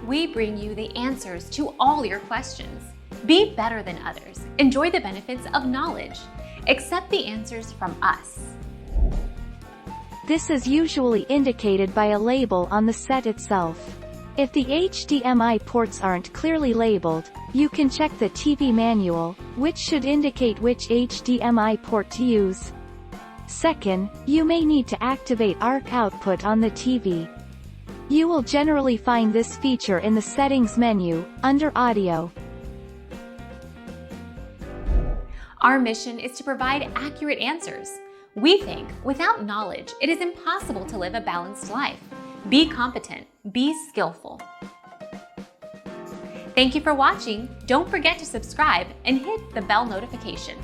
we bring you the answers to all your questions. Be better than others. Enjoy the benefits of knowledge. Accept the answers from us. This is usually indicated by a label on the set itself. If the HDMI ports aren't clearly labeled, you can check the TV manual, which should indicate which HDMI port to use. Second, you may need to activate ARC output on the TV. You will generally find this feature in the Settings menu, under Audio. Our mission is to provide accurate answers. We think without knowledge, it is impossible to live a balanced life. Be competent, be skillful. Thank you for watching. Don't forget to subscribe and hit the bell notification.